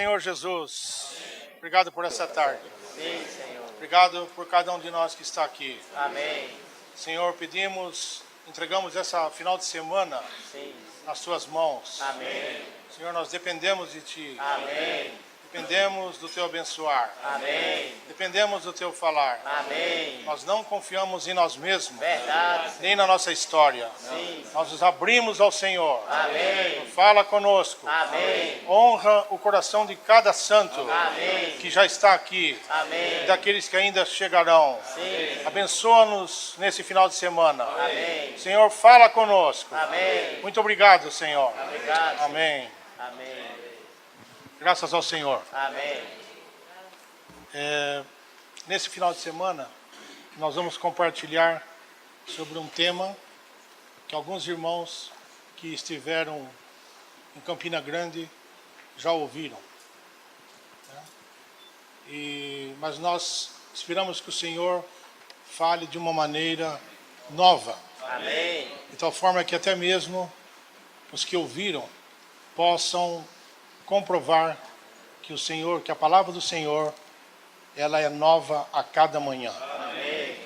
Senhor Jesus, obrigado por essa tarde. Sim, Senhor. Obrigado por cada um de nós que está aqui. Amém. Senhor, entregamos essa final de semana Sim. nas tuas mãos. Amém. Senhor, nós dependemos de ti. Amém. Dependemos do teu abençoar. Amém. Dependemos do teu falar. Amém. Nós não confiamos em nós mesmos, Verdade. nem na nossa história. Sim. Nós nos abrimos ao Senhor. Amém. Fala conosco. Amém. Honra o coração de cada santo Amém. que já está aqui. Amém. E daqueles que ainda chegarão. Sim. Abençoa-nos nesse final de semana. Amém. Senhor, fala conosco. Amém. Muito obrigado, Senhor. Obrigado. Amém. Amém. Graças ao Senhor. Amém. Nesse final de semana, nós vamos compartilhar sobre um tema que alguns irmãos que estiveram em Campina Grande já ouviram. Mas nós esperamos que o Senhor fale de uma maneira nova. Amém. De tal forma que até mesmo os que ouviram possam comprovar que que a palavra do Senhor, ela é nova a cada manhã. Amém.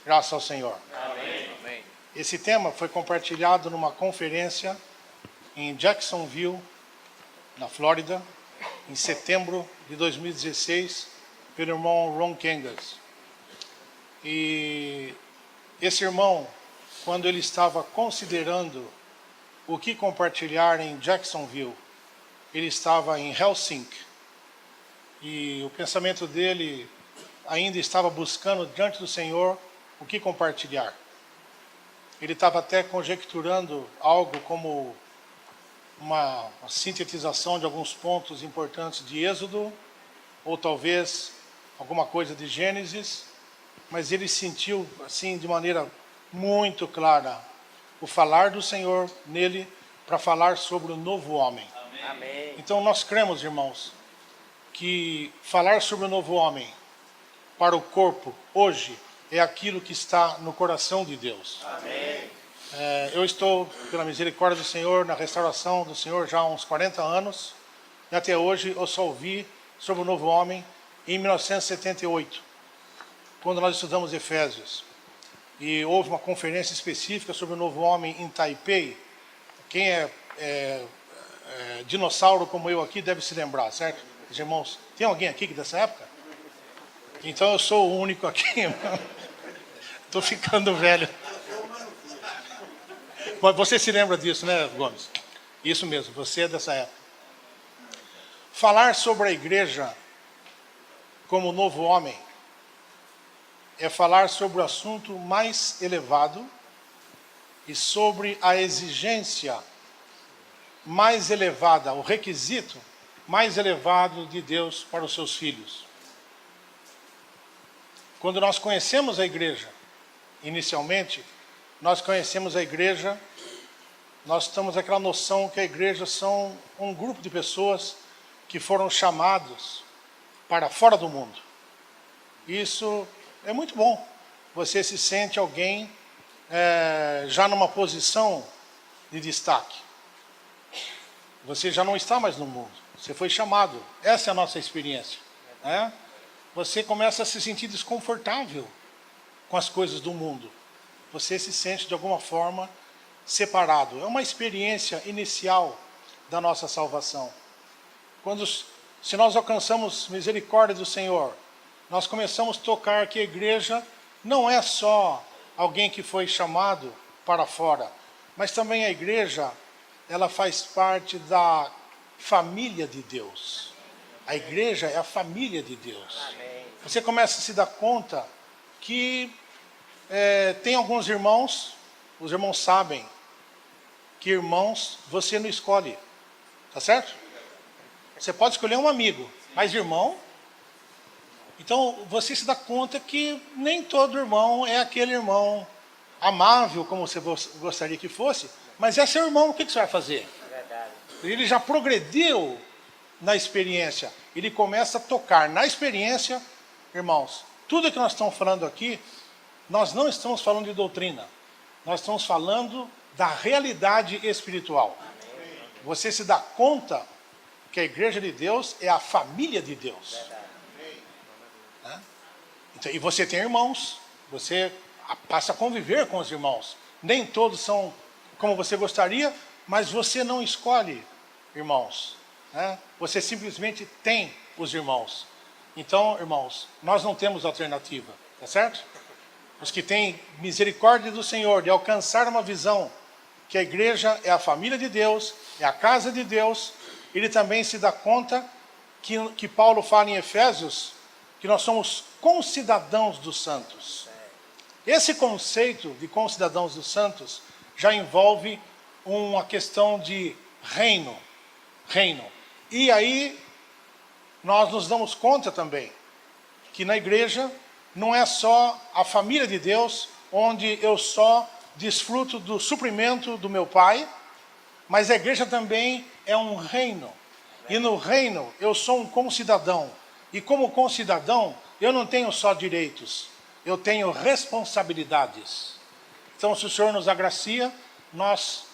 Graças ao Senhor. Amém. Amém. Esse tema foi compartilhado numa conferência em Jacksonville, na Flórida, em setembro de 2016, pelo irmão Ron Kangas. E esse irmão, quando ele estava considerando o que compartilhar em Jacksonville, ele estava em Helsinki. E o pensamento dele ainda estava buscando diante do Senhor o que compartilhar. Ele estava até conjecturando algo como uma sintetização de alguns pontos importantes de Êxodo, ou talvez alguma coisa de Gênesis, mas ele sentiu, assim, de maneira muito clara, o falar do Senhor nele para falar sobre o novo homem. Amém. Então nós cremos, irmãos, que falar sobre o novo homem para o corpo hoje é aquilo que está no coração de Deus. Amém. Eu estou, pela misericórdia do Senhor, na restauração do Senhor já há uns 40 anos, e até hoje eu só ouvi sobre o novo homem em 1978, quando nós estudamos Efésios. E houve uma conferência específica sobre o novo homem em Taipei. Quem é dinossauro como eu aqui deve se lembrar, certo? Os irmãos, tem alguém aqui dessa época? Então eu sou o único aqui. Estou ficando velho. Mas você se lembra disso, né, Gomes? Isso mesmo, você é dessa época. Falar sobre a igreja como novo homem é falar sobre o assunto mais elevado e sobre a exigência mais elevada, o requisito mais elevado de Deus para os seus filhos. Quando nós conhecemos a igreja, inicialmente, nós conhecemos a igreja, nós temos aquela noção que a igreja são um grupo de pessoas que foram chamados para fora do mundo. Isso é muito bom. Você se sente alguém já numa posição de destaque. Você já não está mais no mundo. Você foi chamado. Essa é a nossa experiência. Né? Você começa a se sentir desconfortável com as coisas do mundo. Você se sente, de alguma forma, separado. É uma experiência inicial da nossa salvação. Se nós alcançamos misericórdia do Senhor, nós começamos a tocar que a igreja não é só alguém que foi chamado para fora, mas também a igreja, ela faz parte da família de Deus. A igreja é a família de Deus. Amém. Você começa a se dar conta que tem alguns irmãos, os irmãos sabem que irmãos você não escolhe, tá certo? Você pode escolher um amigo, mas irmão... Então, você se dá conta que nem todo irmão é aquele irmão amável, como você gostaria que fosse, mas é seu irmão, o que você vai fazer? Verdade. Ele já progrediu na experiência, ele começa a tocar na experiência. Irmãos, tudo que nós estamos falando aqui, nós não estamos falando de doutrina, nós estamos falando da realidade espiritual. Você se dá conta que Porque a igreja de Deus é a família de Deus. Né? Então, e você tem irmãos, você passa a conviver com os irmãos. Nem todos são como você gostaria, mas você não escolhe irmãos. Né? Você simplesmente tem os irmãos. Então, irmãos, nós não temos alternativa, tá certo? Os que têm misericórdia do Senhor de alcançar uma visão que a igreja é a família de Deus, é a casa de Deus, ele também se dá conta que Paulo fala em Efésios que nós somos concidadãos dos santos. Esse conceito de concidadãos dos santos já envolve uma questão de reino. E aí nós nos damos conta também que na igreja não é só a família de Deus, onde eu só desfruto do suprimento do meu Pai, mas a igreja também é um reino. E no reino eu sou um concidadão. E como concidadão, eu não tenho só direitos, eu tenho responsabilidades. Então, se o Senhor nos agracia, nós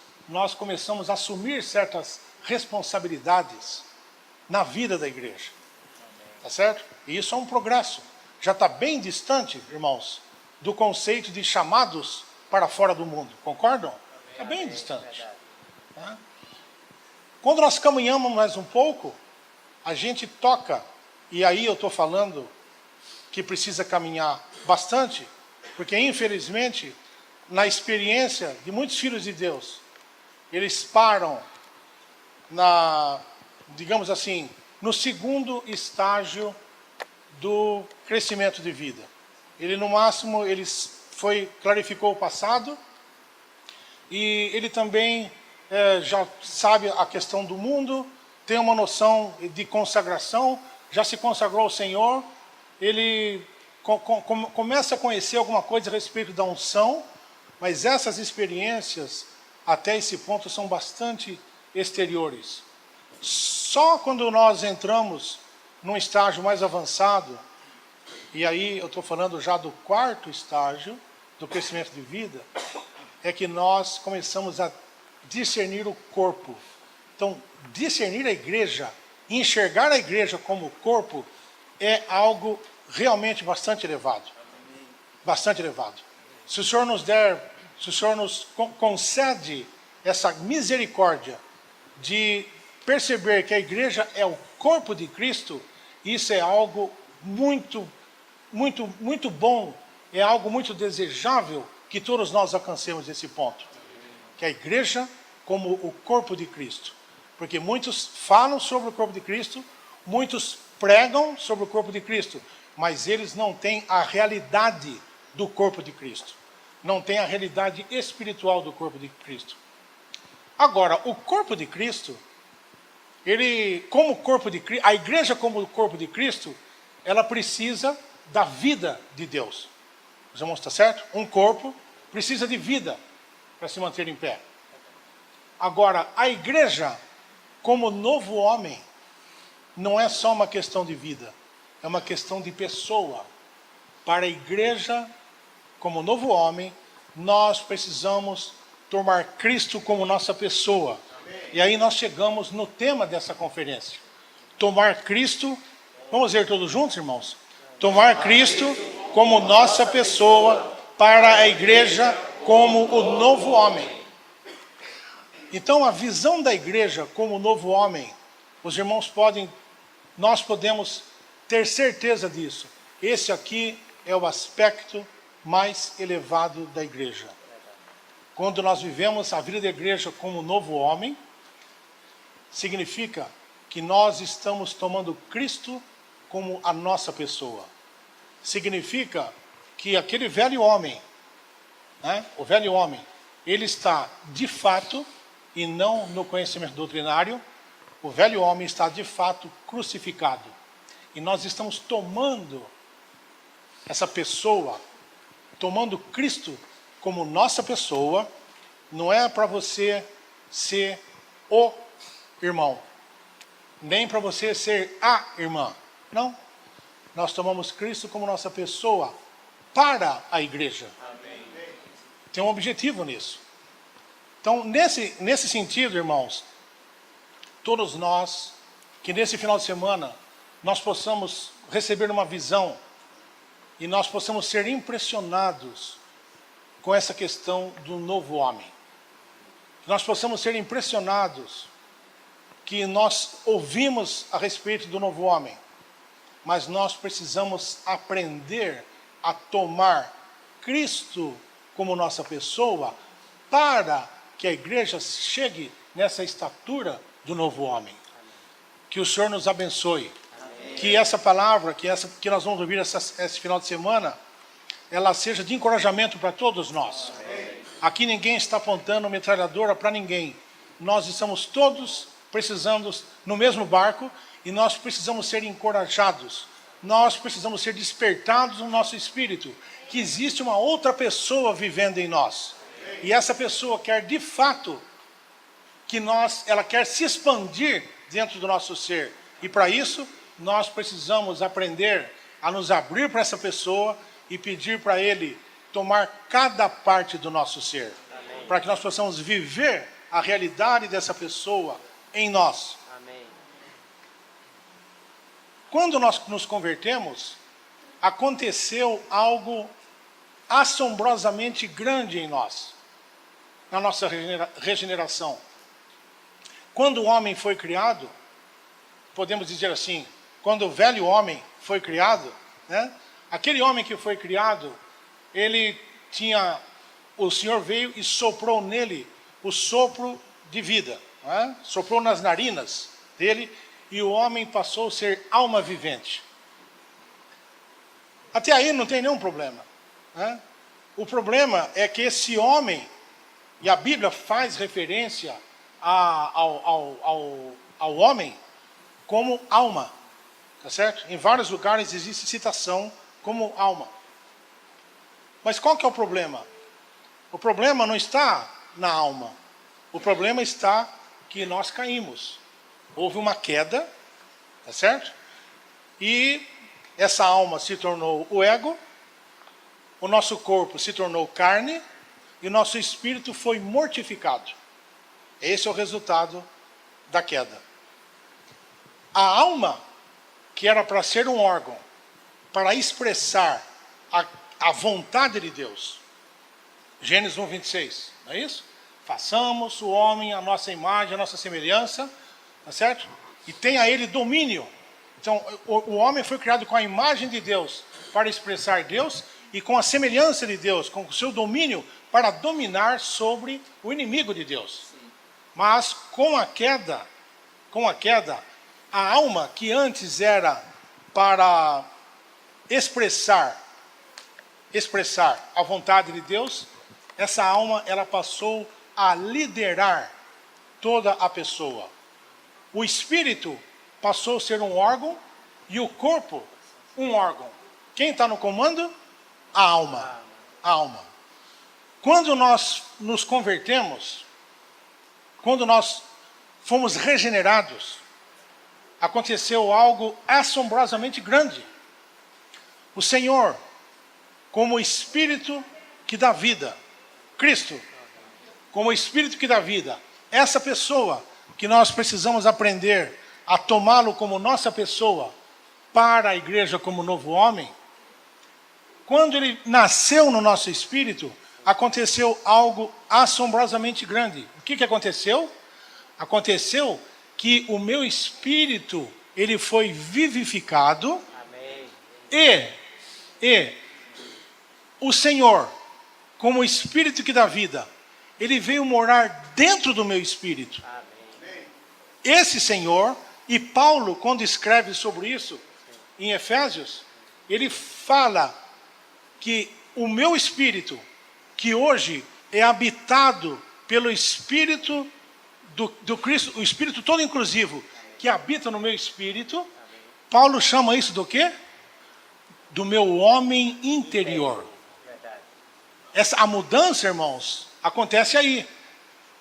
começamos a assumir certas responsabilidades na vida da igreja. Tá certo? E isso é um progresso. Já está bem distante, irmãos, do conceito de chamados para fora do mundo. Concordam? Está bem distante. Tá? Quando nós caminhamos mais um pouco, a gente toca, e aí eu estou falando que precisa caminhar bastante, porque infelizmente, na experiência de muitos filhos de Deus, eles param digamos assim, no segundo estágio do crescimento de vida. Ele, no máximo, clarificou o passado e ele também já sabe a questão do mundo, tem uma noção de consagração, já se consagrou ao Senhor, ele começa a conhecer alguma coisa a respeito da unção, mas essas experiências, até esse ponto, são bastante exteriores. Só quando nós entramos num estágio mais avançado, e aí eu estou falando já do quarto estágio do crescimento de vida, é que nós começamos a discernir o corpo. Então, discernir a igreja, enxergar a igreja como corpo, é algo realmente bastante elevado. Bastante elevado. Se o Senhor nos concede essa misericórdia de perceber que a igreja é o corpo de Cristo, isso é algo muito, muito, muito bom, é algo muito desejável que todos nós alcancemos esse ponto. Que a igreja como o corpo de Cristo. Porque muitos falam sobre o corpo de Cristo, muitos pregam sobre o corpo de Cristo, mas eles não têm a realidade do corpo de Cristo. Não têm a realidade espiritual do corpo de Cristo. Agora, o corpo de Cristo, a igreja como o corpo de Cristo, ela precisa da vida de Deus. Os irmãos, está certo? Um corpo precisa de vida para se manter em pé. Agora, a igreja como novo homem não é só uma questão de vida, é uma questão de pessoa. Para a igreja como novo homem, nós precisamos tomar Cristo como nossa pessoa. E aí nós chegamos no tema dessa conferência. Tomar Cristo, vamos ver todos juntos, irmãos? Tomar Cristo como nossa pessoa para a igreja como o novo homem. Então a visão da igreja como o novo homem, os irmãos nós podemos ter certeza disso. Esse aqui é o aspecto mais elevado da igreja. Quando nós vivemos a vida da igreja como novo homem, significa que nós estamos tomando Cristo como a nossa pessoa. Significa que aquele velho homem, né, o velho homem, ele está de fato, e não no conhecimento doutrinário, o velho homem está de fato crucificado. E nós estamos tomando essa pessoa, tomando Cristo como nossa pessoa. Não é para você ser o irmão, nem para você ser a irmã. Não. Nós tomamos Cristo como nossa pessoa para a igreja. Amém. Tem um objetivo nisso. Então, nesse sentido, irmãos, todos nós que nesse final de semana nós possamos receber uma visão e nós possamos ser impressionados com essa questão do novo homem. Nós possamos ser impressionados que nós ouvimos a respeito do novo homem, mas nós precisamos aprender a tomar Cristo como nossa pessoa para que a igreja chegue nessa estatura do novo homem. Que o Senhor nos abençoe. Amém. Que essa palavra, que nós vamos ouvir esse final de semana, ela seja de encorajamento para todos nós. Amém. Aqui ninguém está apontando metralhadora para ninguém. Nós estamos todos precisando no mesmo barco e nós precisamos ser encorajados. Nós precisamos ser despertados no nosso espírito, que existe uma outra pessoa vivendo em nós. E essa pessoa quer de fato ela quer se expandir dentro do nosso ser. E para isso, nós precisamos aprender a nos abrir para essa pessoa e pedir para Ele tomar cada parte do nosso ser. Amém. Para que nós possamos viver a realidade dessa pessoa em nós. Amém. Quando nós nos convertemos, aconteceu algo assombrosamente grande em nós, na nossa regeneração. Quando o homem foi criado, podemos dizer assim, quando o velho homem foi criado, né, aquele homem que foi criado, o Senhor veio e soprou nele o sopro de vida, né, soprou nas narinas dele e o homem passou a ser alma vivente. Até aí não tem nenhum problema, né? O problema é que esse homem, e a Bíblia faz referência ao homem como alma, tá certo? Em vários lugares existe citação como alma. Mas qual que é o problema? O problema não está na alma. O problema está que nós caímos. Houve uma queda, tá certo? E essa alma se tornou o ego, o nosso corpo se tornou carne e o nosso espírito foi mortificado. Esse é o resultado da queda. A alma, que era para ser um órgão, para expressar a vontade de Deus. Gênesis 1:26, não é isso? Façamos o homem à nossa imagem, à nossa semelhança, tá certo? E tenha ele domínio. Então, o homem foi criado com a imagem de Deus para expressar Deus e com a semelhança de Deus, com o seu domínio para dominar sobre o inimigo de Deus. Mas com a queda, a alma que antes era para expressar a vontade de Deus, essa alma ela passou a liderar toda a pessoa. O espírito passou a ser um órgão e o corpo um órgão. Quem está no comando? A alma. A alma. Quando nós nos convertemos, quando nós fomos regenerados, aconteceu algo assombrosamente grande. O Senhor, como o Espírito que dá vida, Cristo, como o Espírito que dá vida, essa pessoa que nós precisamos aprender a tomá-lo como nossa pessoa para a igreja como novo homem, quando ele nasceu no nosso espírito, aconteceu algo assombrosamente grande. O que aconteceu? Aconteceu que o meu espírito, ele foi vivificado. Amém. E o Senhor, como o Espírito que dá vida, ele veio morar dentro do meu espírito. Amém. Esse Senhor, e Paulo, quando escreve sobre isso, em Efésios, ele fala que o meu espírito, que hoje é habitado pelo Espírito do Cristo, o Espírito todo inclusivo, que habita no meu espírito, Paulo chama isso do quê? Do meu homem interior. A mudança, irmãos, acontece aí.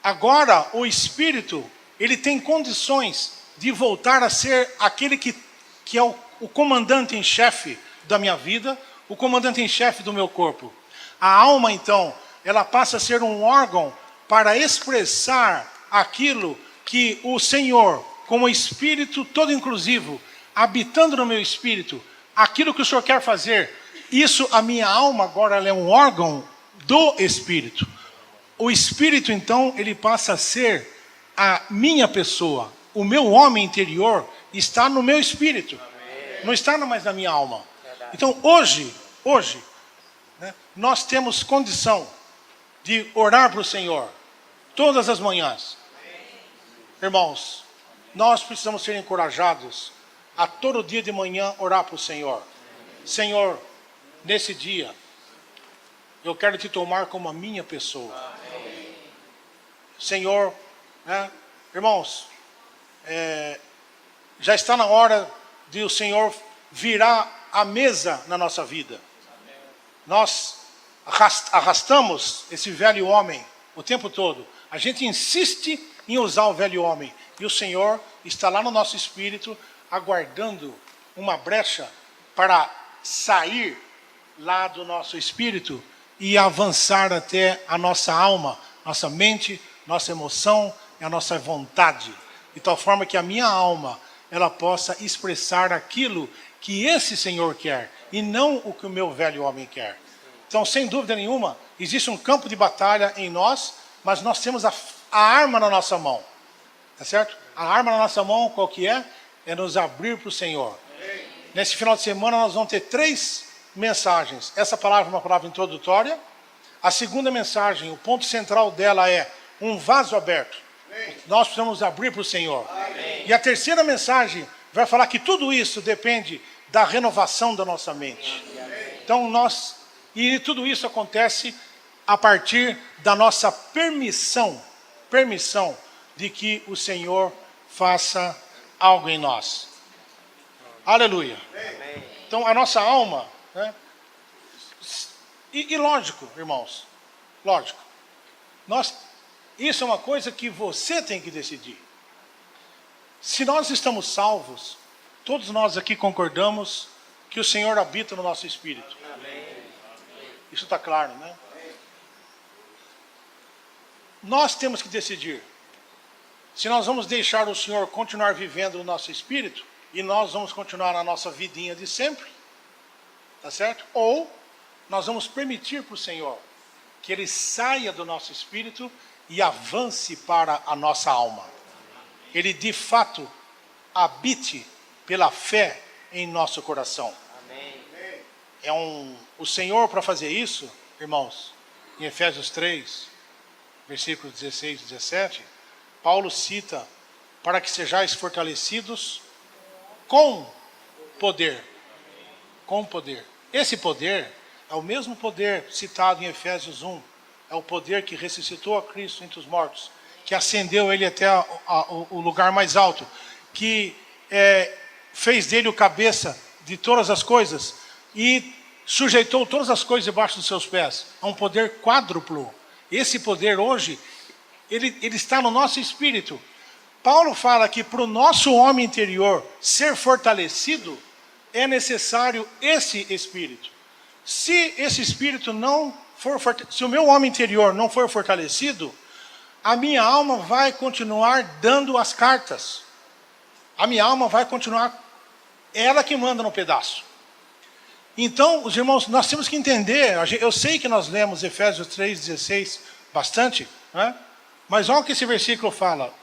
Agora, o Espírito, ele tem condições de voltar a ser aquele que é o comandante em chefe da minha vida, o comandante em chefe do meu corpo. A alma, então, ela passa a ser um órgão para expressar aquilo que o Senhor com o Espírito todo inclusivo, habitando no meu espírito, aquilo que o Senhor quer fazer, isso, a minha alma agora ela é um órgão do Espírito. O Espírito, então, ele passa a ser a minha pessoa. O meu homem interior está no meu espírito. Não está mais na minha alma. Então, hoje, né, nós temos condição de orar para o Senhor todas as manhãs. Irmãos, nós precisamos ser encorajados a todo dia de manhã orar para o Senhor. Senhor, nesse dia, eu quero te tomar como a minha pessoa. Senhor, né, irmãos, já está na hora de o Senhor virar a mesa na nossa vida. Nós arrastamos esse velho homem o tempo todo. A gente insiste em usar o velho homem. E o Senhor está lá no nosso espírito, aguardando uma brecha para sair lá do nosso espírito e avançar até a nossa alma, nossa mente, nossa emoção e a nossa vontade. De tal forma que a minha alma, ela possa expressar aquilo que esse Senhor quer e não o que o meu velho homem quer. Então, sem dúvida nenhuma, existe um campo de batalha em nós, mas nós temos a arma na nossa mão. Tá certo? A arma na nossa mão, qual que é? É nos abrir para o Senhor. Nesse final de semana nós vamos ter 3 mensagens. Essa palavra é uma palavra introdutória. A segunda mensagem, o ponto central dela é um vaso aberto. Nós precisamos abrir para o Senhor. E a terceira mensagem vai falar que tudo isso depende da renovação da nossa mente. Então e tudo isso acontece a partir da nossa permissão de que o Senhor faça algo em nós. Aleluia. Então a nossa alma, né? E lógico, irmãos, lógico, isso é uma coisa que você tem que decidir. Se nós estamos salvos, todos nós aqui concordamos que o Senhor habita no nosso espírito. Isso está claro, né? Nós temos que decidir se nós vamos deixar o Senhor continuar vivendo no nosso espírito e nós vamos continuar na nossa vidinha de sempre, tá certo? Ou nós vamos permitir para o Senhor que Ele saia do nosso espírito e avance para a nossa alma. Ele de fato habite pela fé em nosso coração. O Senhor, para fazer isso, irmãos, em Efésios 3, versículos 16 e 17, Paulo cita para que sejais fortalecidos com poder. Com poder. Esse poder é o mesmo poder citado em Efésios 1. É o poder que ressuscitou a Cristo entre os mortos, que ascendeu ele até o lugar mais alto, que fez dele o cabeça de todas as coisas e sujeitou todas as coisas debaixo dos seus pés. É um poder quádruplo. Esse poder hoje, ele está no nosso espírito. Paulo fala que para o nosso homem interior ser fortalecido, é necessário esse espírito. Se esse espírito não for fortalecido, se o meu homem interior não for fortalecido, a minha alma vai continuar dando as cartas. A minha alma vai continuar, ela que manda no pedaço. Então, os irmãos, nós temos que entender, eu sei que nós lemos Efésios 3,16 bastante, né? Mas olha o que esse versículo fala.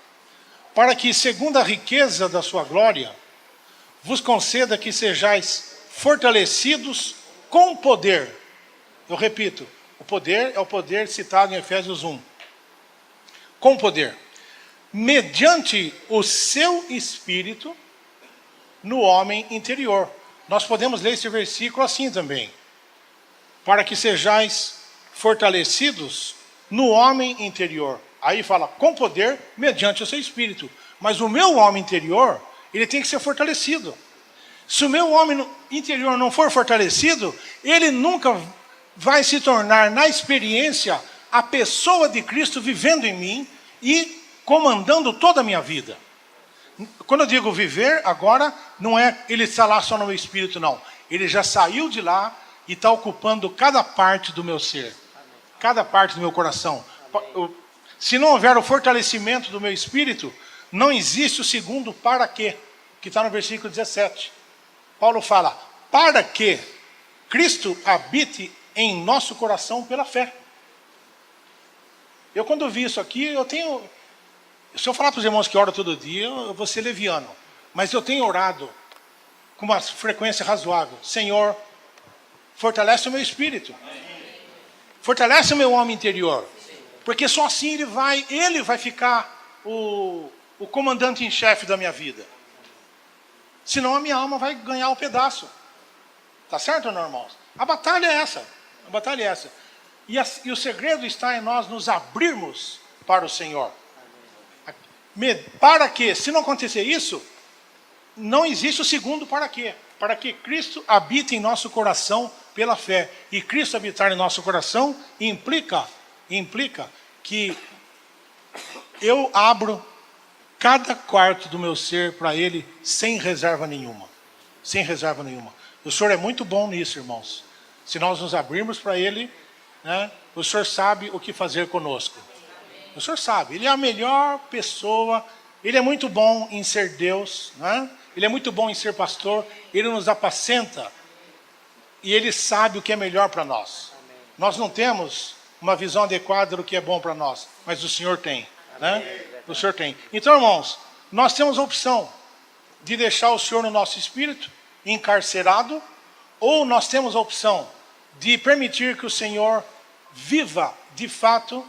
Para que, segundo a riqueza da sua glória, vos conceda que sejais fortalecidos com poder. Eu repito, o poder é o poder citado em Efésios 1. Com poder. Mediante o seu espírito no homem interior. Nós podemos ler esse versículo assim também. Para que sejais fortalecidos no homem interior. Aí fala, com poder, mediante o seu espírito. Mas o meu homem interior, ele tem que ser fortalecido. Se o meu homem interior não for fortalecido, ele nunca vai se tornar, na experiência, a pessoa de Cristo vivendo em mim e comandando toda a minha vida. Quando eu digo viver, agora, não é ele está lá só no meu espírito, não. Ele já saiu de lá e está ocupando cada parte do meu ser. Cada parte do meu coração. Se não houver o fortalecimento do meu espírito, não existe o segundo para quê, que está no versículo 17. Paulo fala, para que Cristo habite em nosso coração pela fé. Eu quando vi isso aqui, se eu falar para os irmãos que oram todo dia, eu vou ser leviano. Mas eu tenho orado com uma frequência razoável. Senhor, fortalece o meu espírito. Fortalece o meu homem interior. Porque só assim ele vai ficar o comandante em chefe da minha vida. Senão a minha alma vai ganhar um pedaço. Tá certo ou não, irmãos? A batalha é essa. A batalha é essa. E o segredo está em nós nos abrirmos para o Senhor. Para que, se não acontecer isso, não existe o segundo para quê? Para que Cristo habite em nosso coração pela fé. E Cristo habitar em nosso coração implica que eu abro cada quarto do meu ser para Ele sem reserva nenhuma. Sem reserva nenhuma. O Senhor é muito bom nisso, irmãos. Se nós nos abrirmos para Ele, né, o Senhor sabe o que fazer conosco. O Senhor sabe. Ele é a melhor pessoa. Ele é muito bom em ser Deus, né? Ele é muito bom em ser pastor. Ele nos apacenta. E Ele sabe o que é melhor para nós. Nós não temos uma visão adequada do que é bom para nós. Mas o Senhor tem, né? O Senhor tem. Então, irmãos, nós temos a opção de deixar o Senhor no nosso espírito, encarcerado, ou nós temos a opção de permitir que o Senhor viva, de fato,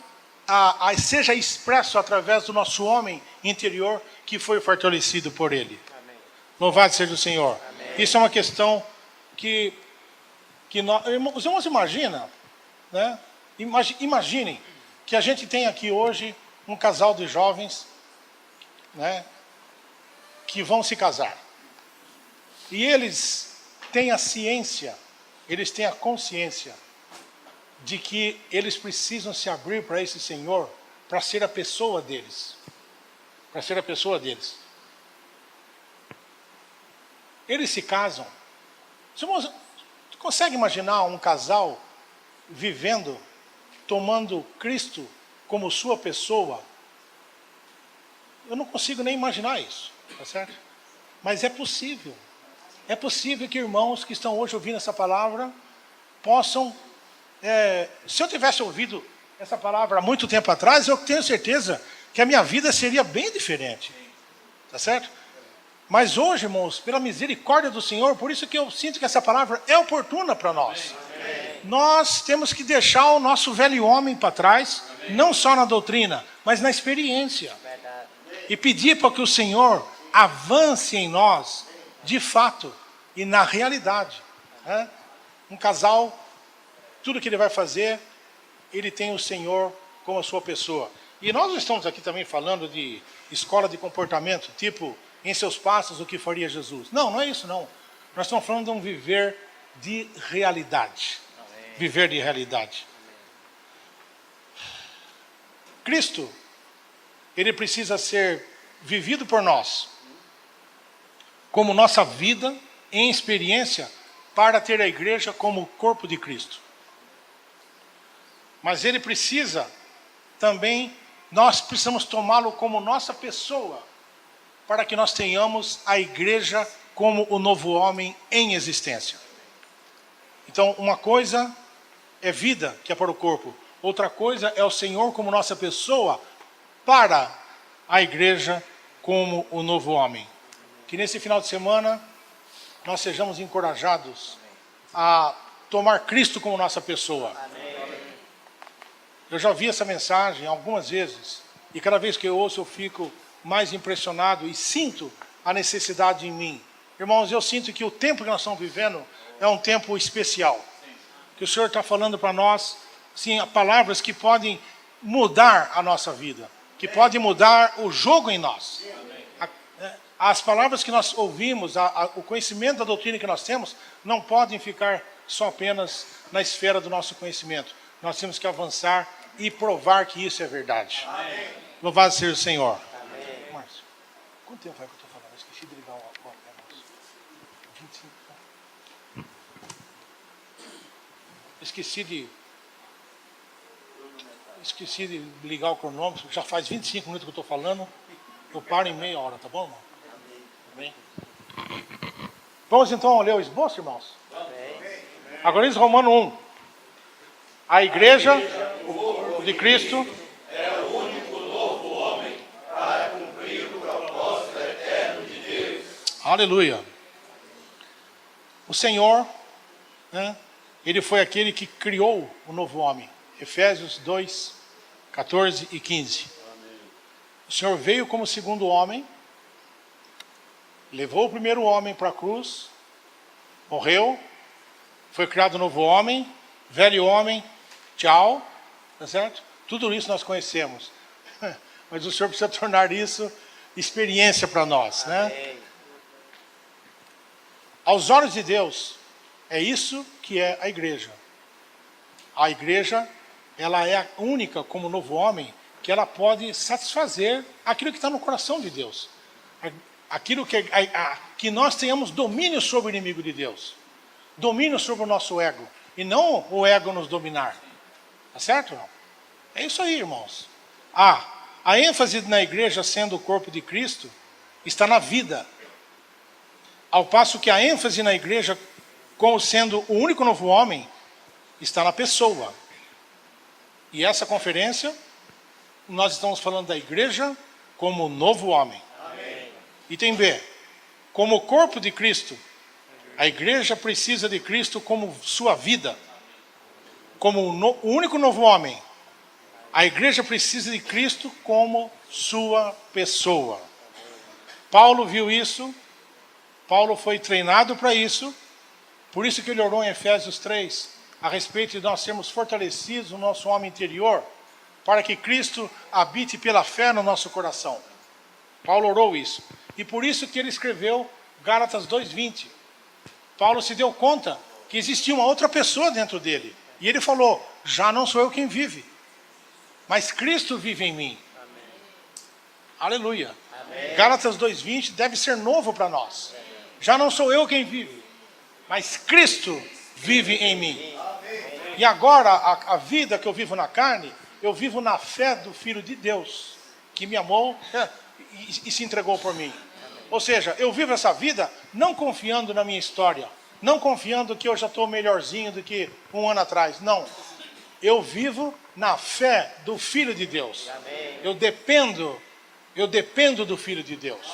seja expresso através do nosso homem interior que foi fortalecido por Ele. Amém. Louvado seja o Senhor. Amém. Isso é uma questão que os irmãos imaginam, né? Imaginem que a gente tem aqui hoje um casal de jovens, né, que vão se casar. E eles têm a ciência, eles têm a consciência de que eles precisam se abrir para esse Senhor para ser a pessoa deles. Para ser a pessoa deles. Eles se casam. Você consegue imaginar um casal vivendo, tomando Cristo como sua pessoa? Eu não consigo nem imaginar isso, tá certo? Mas é possível. É possível que irmãos que estão hoje ouvindo essa palavra possam... se eu tivesse ouvido essa palavra há muito tempo atrás, eu tenho certeza que a minha vida seria bem diferente. Tá certo? Mas hoje, irmãos, pela misericórdia do Senhor, por isso que eu sinto que essa palavra é oportuna para nós. Nós temos que deixar o nosso velho homem para trás, não só na doutrina, mas na experiência. E pedir para que o Senhor avance em nós, de fato, e na realidade. Né? Um casal, tudo que ele vai fazer, ele tem o Senhor como a sua pessoa. E nós não estamos aqui também falando de escola de comportamento, tipo, em seus passos, o que faria Jesus. Não, não é isso não. Nós estamos falando de um viver de realidade. Amém. Viver de realidade. Amém. Cristo, Ele precisa ser vivido por nós, como nossa vida em experiência, para ter a igreja como o corpo de Cristo. Mas Ele precisa também, nós precisamos tomá-lo como nossa pessoa, para que nós tenhamos a igreja como o novo homem em existência. Então, uma coisa é vida, que é para o corpo. Outra coisa é o Senhor como nossa pessoa, para a igreja como o novo homem. Que nesse final de semana, nós sejamos encorajados a tomar Cristo como nossa pessoa. Eu já ouvi essa mensagem algumas vezes, e cada vez que eu ouço eu fico mais impressionado e sinto a necessidade em mim. Irmãos, eu sinto que o tempo que nós estamos vivendo é um tempo especial. Que o Senhor está falando para nós, sim, palavras que podem mudar a nossa vida, que podem mudar o jogo em nós. As palavras que nós ouvimos, o conhecimento da doutrina que nós temos, não podem ficar só apenas na esfera do nosso conhecimento. Nós temos que avançar e provar que isso é verdade. Amém. Louvado seja o Senhor. Amém. Márcio, quanto tempo é que eu estou falando? Eu esqueci de ligar o negócio. 25. Esqueci de ligar o cronômetro. Já faz 25 minutos que eu estou falando. Eu paro em meia hora, tá bom, irmão? Amém. Vamos então ler o esboço, irmãos? Agora diz Romano 1. A igreja de Cristo é o único novo homem para cumprir o propósito eterno de Deus. Aleluia. O Senhor, né, Ele foi aquele que criou o novo homem. Efésios 2, 14 e 15. O Senhor veio como segundo homem, levou o primeiro homem para a cruz, morreu, foi criado um novo homem, velho homem, tchau, tá certo? Tudo isso nós conhecemos. Mas o Senhor precisa tornar isso experiência para nós, né? Amém. Aos olhos de Deus, é isso que é a igreja. A igreja, ela é a única, como novo homem, que ela pode satisfazer aquilo que está no coração de Deus. Aquilo que nós tenhamos domínio sobre o inimigo de Deus. Domínio sobre o nosso ego. E não o ego nos dominar. Tá certo? Não? É isso aí, irmãos. A ênfase na igreja sendo o corpo de Cristo está na vida. Ao passo que a ênfase na igreja, como sendo o único novo homem, está na pessoa. E essa conferência, nós estamos falando da igreja como novo homem. Amém. Item B. Como o corpo de Cristo, a igreja precisa de Cristo como sua vida. Como o único novo homem, a igreja precisa de Cristo como sua pessoa. Paulo viu isso. Paulo foi treinado para isso. Por isso que ele orou em Efésios 3, a respeito de nós sermos fortalecidos no nosso homem interior, para que Cristo habite pela fé no nosso coração. Paulo orou isso. E por isso que ele escreveu Gálatas 2:20. Paulo se deu conta que existia uma outra pessoa dentro dele. E ele falou, já não sou eu quem vive, mas Cristo vive em mim. Amém. Aleluia. Amém. Gálatas 2:20 deve ser novo para nós. Já não sou eu quem vive, mas Cristo vive em mim. E agora, a vida que eu vivo na carne, eu vivo na fé do Filho de Deus, que me amou e se entregou por mim. Ou seja, eu vivo essa vida não confiando na minha história, não confiando que eu já estou melhorzinho do que um ano atrás. Não. Eu vivo na fé do Filho de Deus. Eu dependo do Filho de Deus.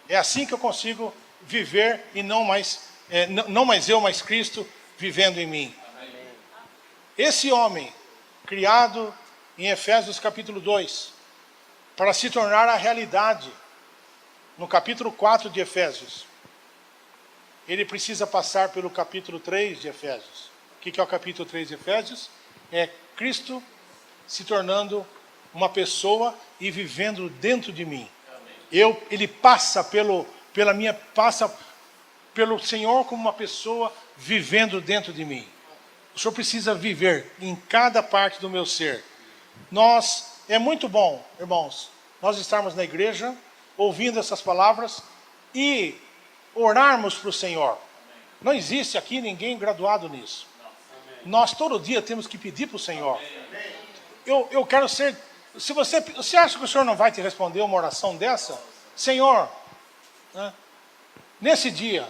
É assim que eu consigo viver e não mais eu, mas Cristo vivendo em mim. Esse homem, criado em Efésios capítulo 2, para se tornar a realidade, no capítulo 4 de Efésios, ele precisa passar pelo capítulo 3 de Efésios. O que é o capítulo 3 de Efésios? É Cristo se tornando uma pessoa e vivendo dentro de mim. Ele passa pelo Senhor como uma pessoa vivendo dentro de mim. O Senhor precisa viver em cada parte do meu ser. É muito bom, irmãos, nós estarmos na igreja, ouvindo essas palavras e orarmos para o Senhor. Não existe aqui ninguém graduado nisso. Nós todo dia temos que pedir para o Senhor. Eu quero ser... Se você acha que o Senhor não vai te responder uma oração dessa? Senhor, né, nesse dia,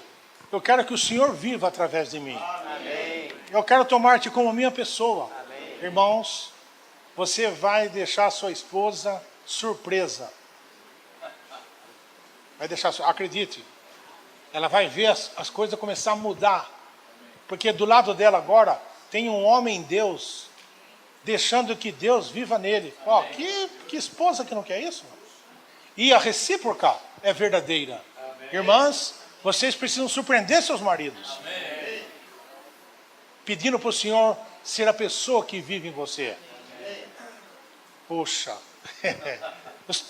eu quero que o Senhor viva através de mim. Amém. Eu quero tomar-te como minha pessoa. Amém. Irmãos, você vai deixar sua esposa surpresa. Acredite, ela vai ver as coisas começar a mudar. Porque do lado dela agora tem um homem Deus, deixando que Deus viva nele. Ó, que esposa que não quer isso? E a recíproca é verdadeira. Amém. Irmãs, vocês precisam surpreender seus maridos. Amém. Pedindo para o Senhor ser a pessoa que vive em você. Amém. Poxa,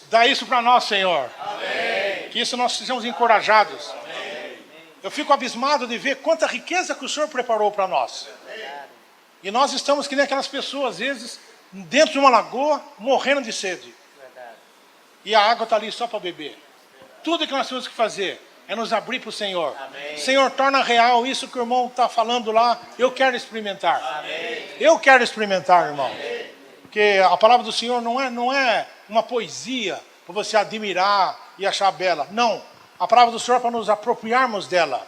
dá isso para nós, Senhor. Amém. Que isso nós sejamos encorajados. Amém. Eu fico abismado de ver quanta riqueza que o Senhor preparou para nós. Amém. E nós estamos que nem aquelas pessoas, às vezes, dentro de uma lagoa, morrendo de sede. Verdade. E a água está ali só para beber. Tudo que nós temos que fazer é nos abrir para o Senhor. Amém. Senhor, torna real isso que o irmão está falando lá. Eu quero experimentar. Amém. Eu quero experimentar, irmão. Amém. Porque a palavra do Senhor não é uma poesia, para você admirar e achar bela. Não. A palavra do Senhor é para nos apropriarmos dela.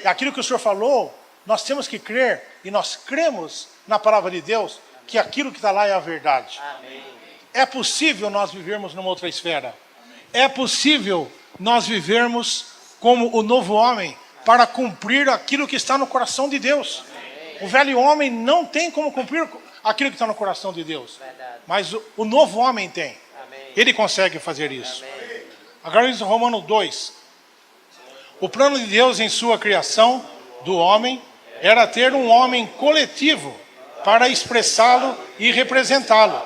É aquilo que o Senhor falou, nós temos que crer, e nós cremos na palavra de Deus, que aquilo que está lá é a verdade. Amém. É possível nós vivermos numa outra esfera. É possível nós vivermos como o novo homem para cumprir aquilo que está no coração de Deus. O velho homem não tem como cumprir aquilo que está no coração de Deus. Verdade. Mas o novo homem tem. Amém. Ele consegue fazer isso. Amém. Agora diz Romanos 2. O plano de Deus em sua criação do homem era ter um homem coletivo para expressá-lo e representá-lo.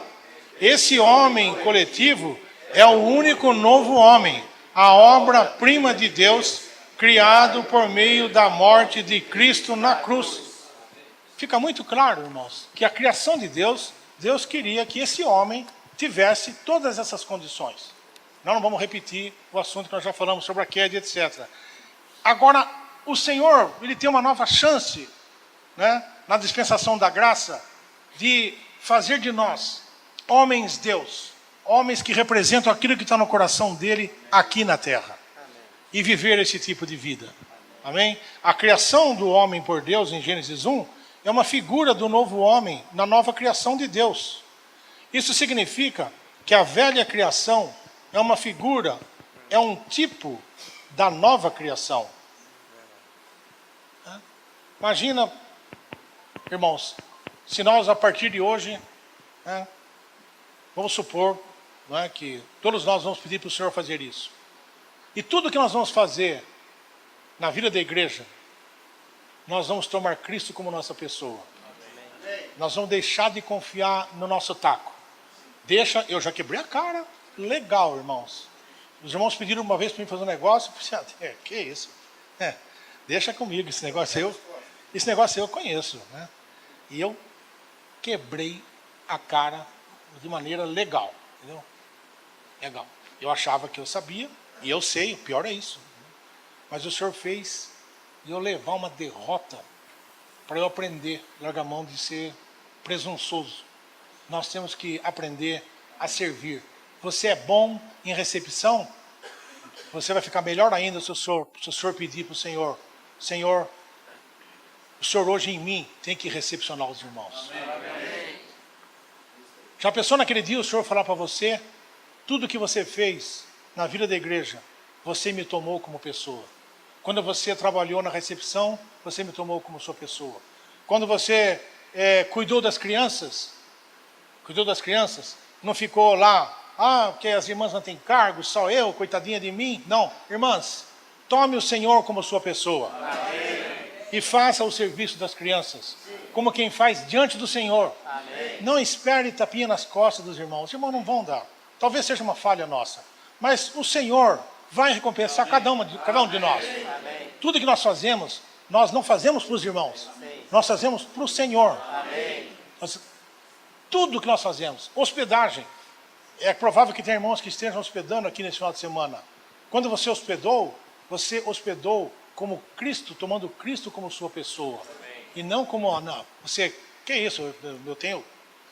Esse homem coletivo é o único novo homem, a obra-prima de Deus, criado por meio da morte de Cristo na cruz. Fica muito claro, irmãos, que a criação de Deus, Deus queria que esse homem tivesse todas essas condições. Nós não vamos repetir o assunto que nós já falamos sobre a queda, etc. Agora, o Senhor, Ele tem uma nova chance, né, na dispensação da graça, de fazer de nós homens-Deus, homens que representam aquilo que está no coração dele aqui na terra. Amém. E viver esse tipo de vida. Amém? A criação do homem por Deus, em Gênesis 1, é uma figura do novo homem na nova criação de Deus. Isso significa que a velha criação é uma figura, é um tipo da nova criação. Imagina, irmãos, se nós a partir de hoje, né, vamos supor, né, que todos nós vamos pedir para o Senhor fazer isso. E tudo que nós vamos fazer na vida da igreja, nós vamos tomar Cristo como nossa pessoa. Nós vamos deixar de confiar no nosso taco. Eu já quebrei a cara, legal, irmãos. Os irmãos pediram uma vez para mim fazer um negócio, eu falei, que isso? Deixa comigo, esse negócio eu conheço, né? E eu quebrei a cara de maneira legal, entendeu? Legal. Eu achava que eu sabia, e eu sei, o pior é isso. Mas o Senhor fez eu levar uma derrota para eu aprender, largar a mão de ser presunçoso. Nós temos que aprender a servir. Você é bom em recepção, você vai ficar melhor ainda se o senhor pedir para o Senhor, Senhor, o Senhor hoje em mim tem que recepcionar os irmãos. Amém. Já pensou naquele dia o Senhor falar para você, tudo que você fez na vida da igreja, você me tomou como pessoa. Quando você trabalhou na recepção, você me tomou como sua pessoa. Quando você cuidou das crianças, não ficou lá, porque as irmãs não têm cargo, só eu, coitadinha de mim. Não, irmãs, tome o Senhor como sua pessoa. Amém. E faça o serviço das crianças, como quem faz diante do Senhor. Amém. Não espere tapinha nas costas dos irmãos. Os irmãos não vão dar. Talvez seja uma falha nossa. Mas o Senhor vai recompensar cada um de nós. Amém. Tudo que nós fazemos, nós não fazemos para os irmãos. Sim. Nós fazemos para o Senhor. Amém. Tudo que nós fazemos. Hospedagem. É provável que tenha irmãos que estejam hospedando aqui nesse final de semana. Quando você hospedou como Cristo, tomando Cristo como sua pessoa. Amém. E não como, não, que isso, eu tenho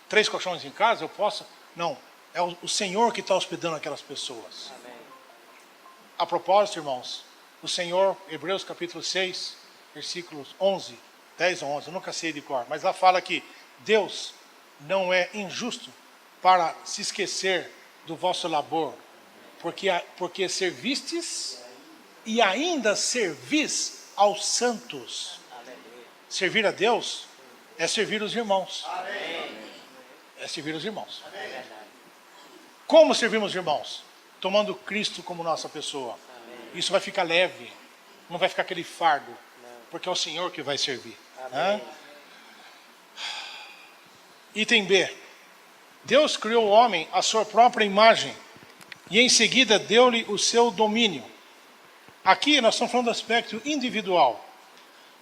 3 colchões em casa, eu posso... Não, é o Senhor que está hospedando aquelas pessoas. Amém. A propósito, irmãos, o Senhor, Hebreus capítulo 6, versículos 11, 10 a 11, eu nunca sei de cor, mas lá fala que Deus não é injusto para se esquecer do vosso labor, porque servistes e ainda servis aos santos. Amém. Servir a Deus é servir os irmãos. Amém. É servir os irmãos. Amém. Como servimos os irmãos? Tomando Cristo como nossa pessoa. Amém. Isso vai ficar leve, não vai ficar aquele fardo, não. Porque é o Senhor que vai servir. Item B. Deus criou o homem à sua própria imagem e em seguida deu-lhe o seu domínio. Aqui nós estamos falando do aspecto individual.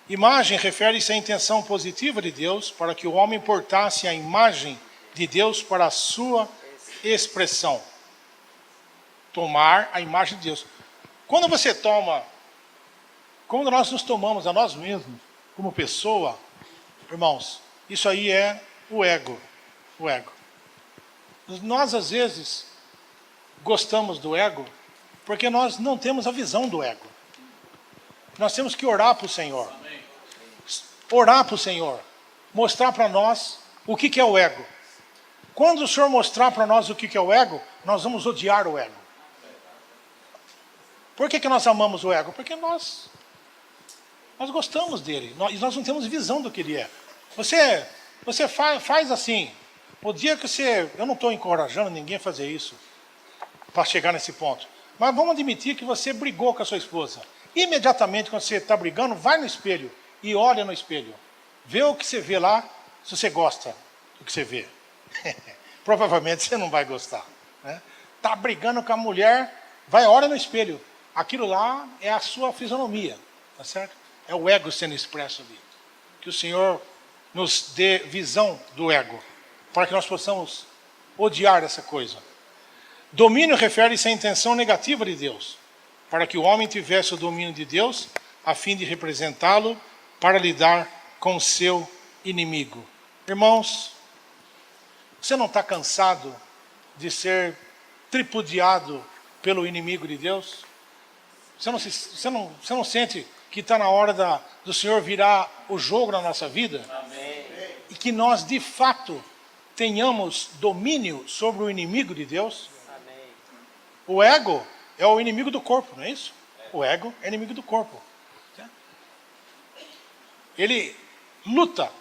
Imagem refere-se à intenção positiva de Deus para que o homem portasse a imagem de Deus para a sua expressão. Tomar a imagem de Deus. Quando nós nos tomamos a nós mesmos como pessoa, irmãos, isso aí é o ego. O ego. Nós, às vezes, gostamos do ego? Porque nós não temos a visão do ego. Nós temos que orar para o Senhor. Orar para o Senhor. Mostrar para nós o que é o ego. Quando o Senhor mostrar para nós o que é o ego, nós vamos odiar o ego. Por que nós amamos o ego? Porque nós gostamos dele. E nós não temos visão do que ele é. Você faz assim. O dia que você... Eu não estou encorajando ninguém a fazer isso para chegar nesse ponto. Mas vamos admitir que você brigou com a sua esposa. Imediatamente, quando você está brigando, vai no espelho e olha no espelho. Vê o que você vê lá, se você gosta do que você vê. Provavelmente você não vai gostar. Está brigando com a mulher, vai, olha no espelho. Aquilo lá é a sua fisionomia, tá certo? É o ego sendo expresso ali. Que o Senhor nos dê visão do ego, para que nós possamos odiar essa coisa. Domínio refere-se à intenção negativa de Deus, para que o homem tivesse o domínio de Deus, a fim de representá-lo, para lidar com o seu inimigo. Irmãos, você não está cansado de ser tripudiado pelo inimigo de Deus? Você não sente que está na hora do Senhor virar o jogo na nossa vida? Amém. E que nós, de fato, tenhamos domínio sobre o inimigo de Deus? Amém. O ego é o inimigo do corpo, não é isso? O ego é inimigo do corpo. Ele luta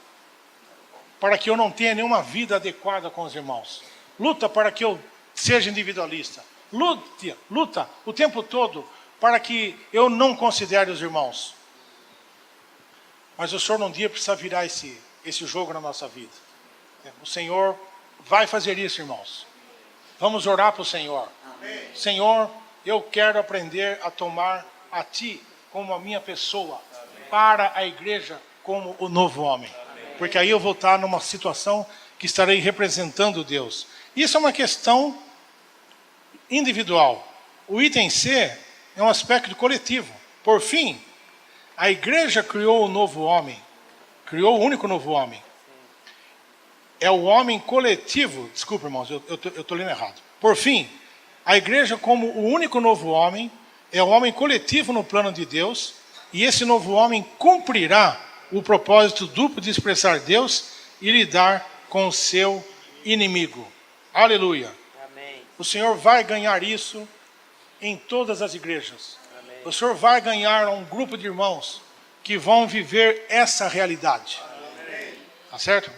para que eu não tenha nenhuma vida adequada com os irmãos. Luta para que eu seja individualista. Luta o tempo todo para que eu não considere os irmãos. Mas o Senhor um dia precisa virar esse jogo na nossa vida. O Senhor vai fazer isso, irmãos. Vamos orar para o Senhor. Amém. Senhor, eu quero aprender a tomar a Ti como a minha pessoa, para a igreja como o novo homem. Amém. Porque aí eu vou estar numa situação que estarei representando Deus. Isso é uma questão individual. O item C é um aspecto coletivo. Por fim, a igreja criou o novo homem. Criou o único novo homem. É o homem coletivo. Desculpa, irmãos, eu estou lendo errado. Por fim, a igreja como o único novo homem é o homem coletivo no plano de Deus, e esse novo homem cumprirá o propósito duplo de expressar Deus e lidar com o seu inimigo. Aleluia. Amém. O Senhor vai ganhar isso em todas as igrejas. Amém. O Senhor vai ganhar um grupo de irmãos que vão viver essa realidade. Amém. Tá certo?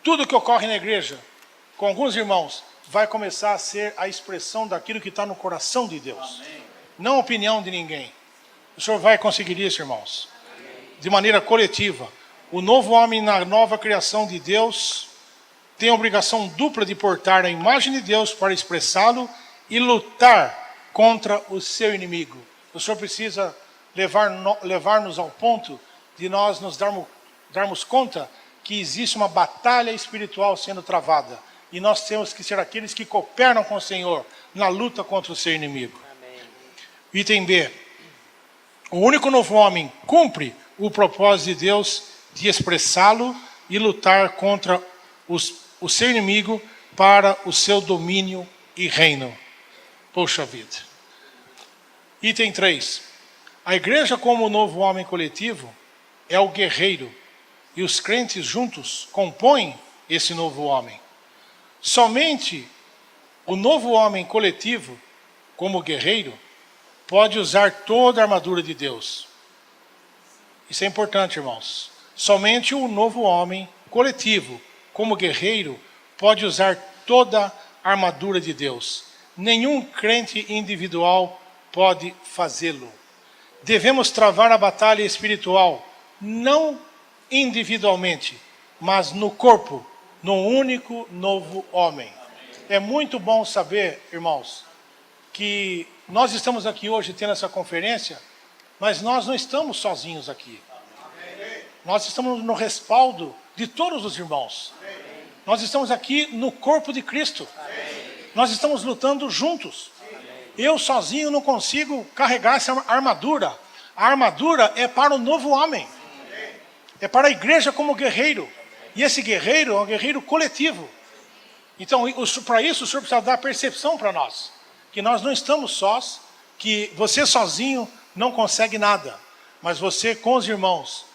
Tudo que ocorre na igreja, com alguns irmãos, vai começar a ser a expressão daquilo que está no coração de Deus. Amém. Não a opinião de ninguém. O Senhor vai conseguir isso, irmãos. Amém. De maneira coletiva. O novo homem na nova criação de Deus tem a obrigação dupla de portar a imagem de Deus para expressá-lo e lutar contra o seu inimigo. O Senhor precisa levar-nos ao ponto de nós nos darmos conta que existe uma batalha espiritual sendo travada. E nós temos que ser aqueles que cooperam com o Senhor na luta contra o seu inimigo. Amém. Item B. O único novo homem cumpre o propósito de Deus de expressá-lo e lutar contra o seu inimigo para o seu domínio e reino. Poxa vida. Item 3. A igreja como o novo homem coletivo é o guerreiro e os crentes juntos compõem esse novo homem. Somente o novo homem coletivo, como guerreiro, pode usar toda a armadura de Deus. Isso é importante, irmãos. Somente o novo homem coletivo, como guerreiro, pode usar toda a armadura de Deus. Nenhum crente individual pode fazê-lo. Devemos travar a batalha espiritual, não individualmente, mas no corpo, no único novo homem. É muito bom saber, irmãos, que nós estamos aqui hoje tendo essa conferência, mas nós não estamos sozinhos aqui. Nós estamos no respaldo de todos os irmãos. Nós estamos aqui no corpo de Cristo. Nós estamos lutando juntos. Eu sozinho não consigo carregar essa armadura. A armadura é para o novo homem. É para a igreja como guerreiro. E esse guerreiro é um guerreiro coletivo. Então, para isso, o Senhor precisa dar percepção para nós. Que nós não estamos sós, que você sozinho não consegue nada. Mas você com os irmãos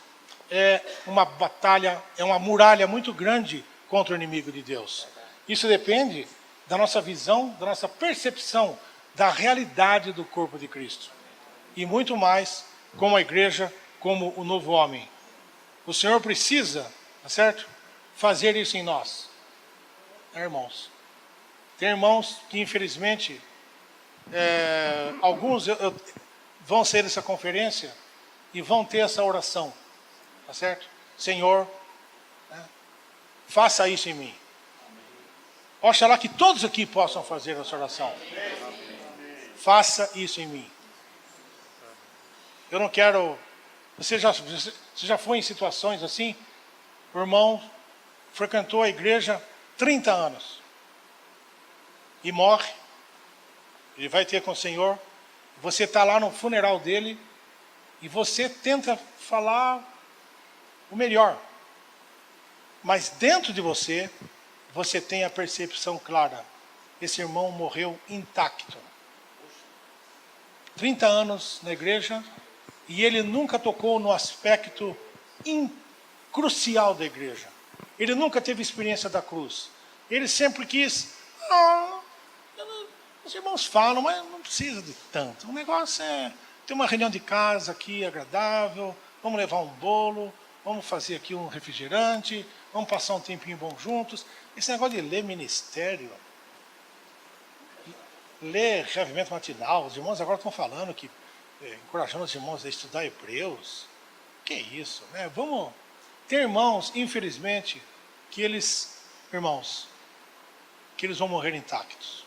é uma batalha, é uma muralha muito grande contra o inimigo de Deus. Isso depende da nossa visão, da nossa percepção da realidade do corpo de Cristo. E muito mais como a igreja, como o novo homem. O Senhor precisa, tá certo? Fazer isso em nós. Irmãos. Tem irmãos que infelizmente, alguns vão sair dessa conferência e vão ter essa oração. Tá certo? Senhor, né, faça isso em mim. Oxalá que todos aqui possam fazer essa oração. Faça isso em mim. Eu não quero... Você já foi em situações assim? O irmão frequentou a igreja 30 anos. E morre. Ele vai ter com o Senhor. Você está lá no funeral dele. E você tenta falar o melhor. Mas dentro de você, você tem a percepção clara. Esse irmão morreu intacto. 30 anos na igreja e ele nunca tocou no aspecto crucial da igreja. Ele nunca teve experiência da cruz. Ele sempre quis... os irmãos falam, mas não precisa de tanto. O negócio é ter uma reunião de casa aqui agradável, vamos levar um bolo, vamos fazer aqui um refrigerante, vamos passar um tempinho bom juntos. Esse negócio de ler ministério, ler reavivamento matinal, os irmãos agora estão falando que, encorajando os irmãos a estudar Hebreus. Que isso, né? Vamos ter irmãos, infelizmente, que eles vão morrer intactos.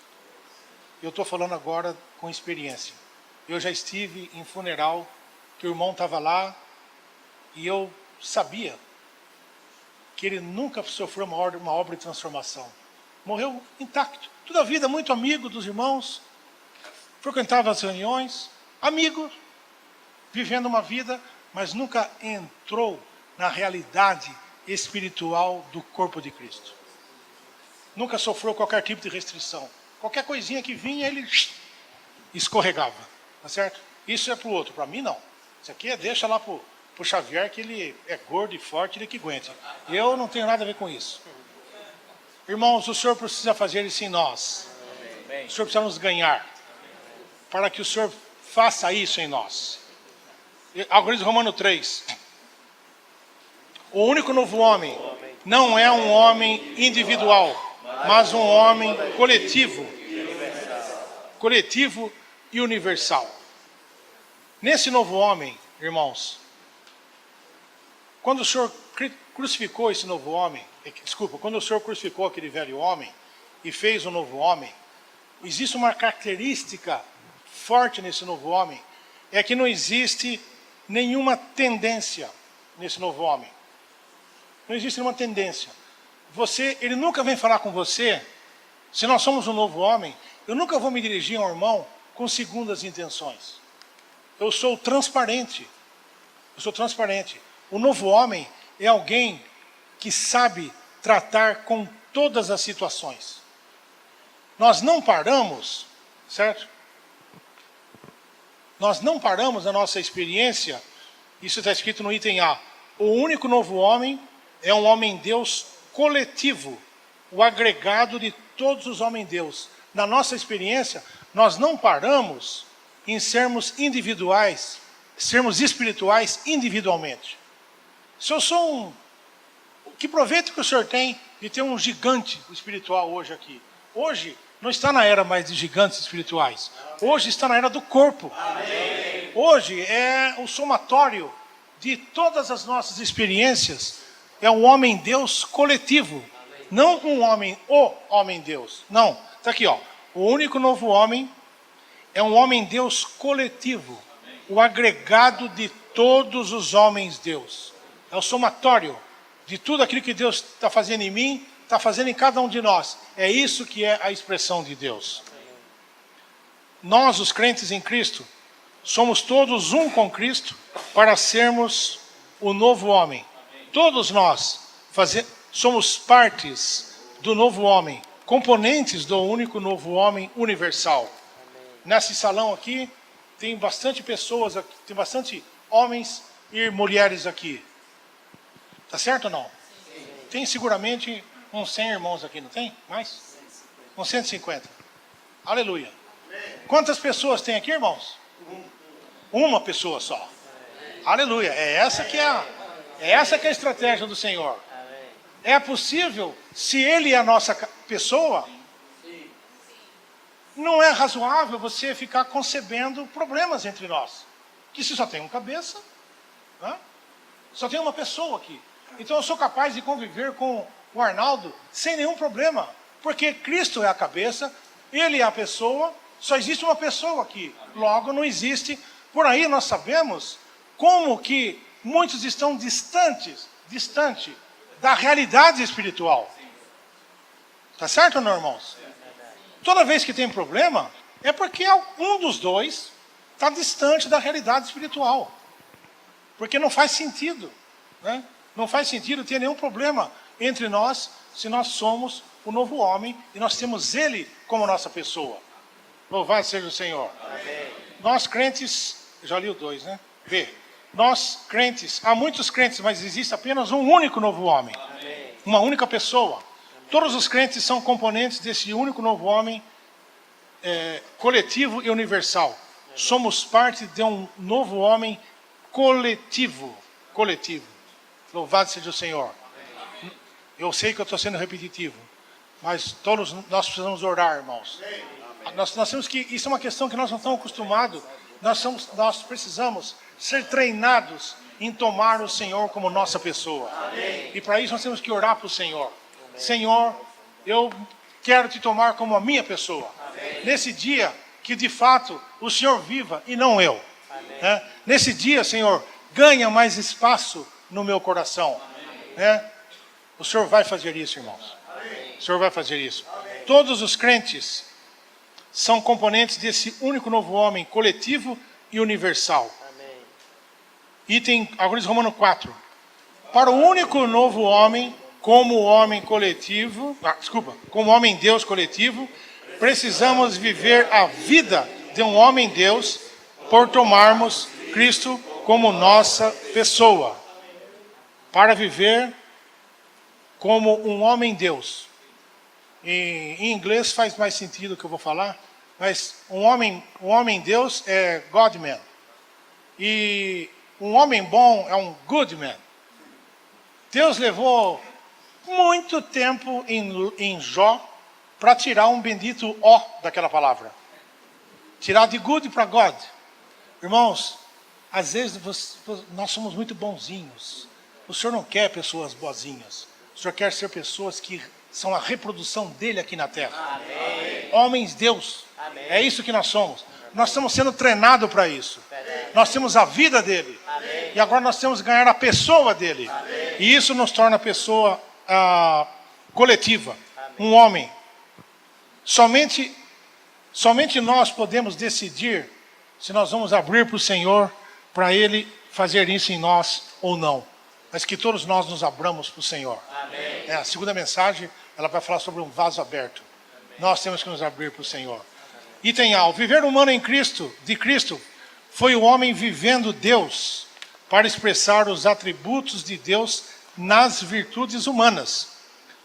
Eu estou falando agora com experiência. Eu já estive em funeral, que o irmão estava lá, e eu sabia que ele nunca sofreu uma obra de transformação. Morreu intacto. Toda a vida muito amigo dos irmãos, frequentava as reuniões, amigo, vivendo uma vida, mas nunca entrou na realidade espiritual do corpo de Cristo. Nunca sofreu qualquer tipo de restrição. Qualquer coisinha que vinha, ele escorregava. Tá certo? Isso é para o outro, para mim não. Isso aqui deixa lá para o Xavier, que ele é gordo e forte, ele que aguenta. Eu não tenho nada a ver com isso. Irmãos, o Senhor precisa fazer isso em nós. O Senhor precisa nos ganhar. Para que o Senhor faça isso em nós. Algo de Romano 3. O único novo homem não é um homem individual, mas um homem coletivo. Coletivo e universal. Nesse novo homem, irmãos, quando o Senhor crucificou esse novo homem, quando o Senhor crucificou aquele velho homem e fez um novo homem, existe uma característica forte nesse novo homem, é que não existe nenhuma tendência nesse novo homem. Não existe nenhuma tendência. Ele nunca vem falar com você, se nós somos um novo homem, eu nunca vou me dirigir a um irmão com segundas intenções. Eu sou transparente. Eu sou transparente. O novo homem é alguém que sabe tratar com todas as situações. Nós não paramos, certo? Nós não paramos a nossa experiência, isso está escrito no item A. O único novo homem é um homem-deus coletivo, o agregado de todos os homens-deus. Na nossa experiência, nós não paramos em sermos individuais, sermos espirituais individualmente. Se eu sou que proveito que o senhor tem de ter um gigante espiritual hoje aqui? Hoje não está na era mais de gigantes espirituais. Hoje está na era do corpo. Amém. Hoje é o somatório de todas as nossas experiências. É um homem-deus coletivo. Amém. Não um homem, o homem-deus. Não, está aqui, ó. O único novo homem é um homem-deus coletivo. Amém. O agregado de todos os homens-deus. É o somatório de tudo aquilo que Deus está fazendo em mim, está fazendo em cada um de nós. É isso que é a expressão de Deus. Nós, os crentes em Cristo, somos todos um com Cristo para sermos o novo homem. Todos nós somos partes do novo homem, componentes do único novo homem universal. Nesse salão aqui, tem bastante pessoas, tem bastante homens e mulheres aqui. Tá certo ou não? Tem seguramente uns 100 irmãos aqui, não tem? Mais? Uns 150. Aleluia. Quantas pessoas tem aqui, irmãos? Uma pessoa só. Aleluia. É essa que é a estratégia do Senhor. É possível, se Ele é a nossa pessoa, não é razoável você ficar concebendo problemas entre nós. Que se só tem uma cabeça, né? Só tem uma pessoa aqui. Então eu sou capaz de conviver com o Arnaldo sem nenhum problema. Porque Cristo é a cabeça, Ele é a pessoa, só existe uma pessoa aqui. Logo não existe. Por aí nós sabemos como que muitos estão distante da realidade espiritual. Tá certo ou não, irmãos? Toda vez que tem problema, é porque um dos dois está distante da realidade espiritual. Porque não faz sentido, né? Não faz sentido ter nenhum problema entre nós, se nós somos o novo homem e nós temos Ele como nossa pessoa. Louvado seja o Senhor. Amém. Nós crentes, já li o 2, né? B. Nós crentes, há muitos crentes, mas existe apenas um único novo homem. Amém. Uma única pessoa. Todos os crentes são componentes desse único novo homem coletivo e universal. Somos parte de um novo homem coletivo. Coletivo. Louvado seja o Senhor. Eu sei que eu estou sendo repetitivo, mas todos nós precisamos orar, irmãos. Nós temos que, isso é uma questão que nós não estamos acostumados. Nós precisamos ser treinados em tomar o Senhor como nossa pessoa. Amém. E para isso nós temos que orar para o Senhor. Amém. Senhor, eu quero te tomar como a minha pessoa. Amém. Nesse dia que de fato o Senhor viva e não eu. Né? Nesse dia, Senhor, ganha mais espaço no meu coração. Né? O Senhor vai fazer isso, irmãos. Amém. O Senhor vai fazer isso. Amém. Todos os crentes são componentes desse único novo homem coletivo e universal. Amém. Item, agora diz Romano 4. Para o único novo homem, como homem coletivo, como homem Deus coletivo, precisamos viver a vida de um homem Deus por tomarmos Cristo como nossa pessoa. Para viver como um homem Deus. Em inglês faz mais sentido o que eu vou falar, mas um homem Deus é God-man. E um homem bom é um good man. Deus levou muito tempo em Jó para tirar um bendito O daquela palavra. Tirar de good para God. Irmãos, às vezes nós somos muito bonzinhos. O Senhor não quer pessoas boazinhas. O Senhor quer ser pessoas que são a reprodução dele aqui na terra. Amém. Homens Deus. Amém. É isso que nós somos. Nós estamos sendo treinados para isso. Nós temos a vida dele. Amém. E agora nós temos que ganhar a pessoa dele. Amém. E isso nos torna pessoa coletiva. Um homem. Somente nós podemos decidir se nós vamos abrir para o Senhor para Ele fazer isso em nós ou não. Mas que todos nós nos abramos para o Senhor. Amém. A segunda mensagem, ela vai falar sobre um vaso aberto. Amém. Nós temos que nos abrir para o Senhor. Item A, o viver humano em Cristo, de Cristo, foi o homem vivendo Deus para expressar os atributos de Deus nas virtudes humanas.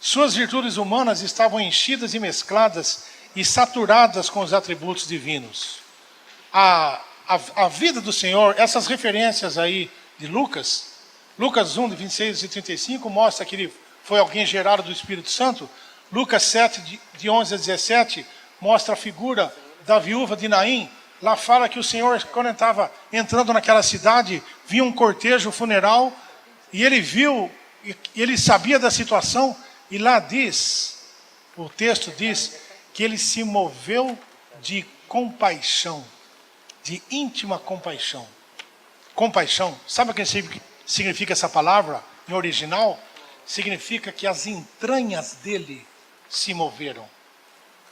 Suas virtudes humanas estavam enchidas e mescladas e saturadas com os atributos divinos. A vida do Senhor, essas referências aí de Lucas 1, de 26 e 35, mostra que ele foi alguém gerado do Espírito Santo. Lucas 7, de 11 a 17, mostra a figura da viúva de Naim. Lá fala que o Senhor, quando estava entrando naquela cidade, viu um cortejo funeral, e ele viu, ele sabia da situação, e lá diz, o texto diz, que ele se moveu de compaixão, de íntima compaixão. Compaixão, sabe o que significa essa palavra em original? Significa que as entranhas dele se moveram.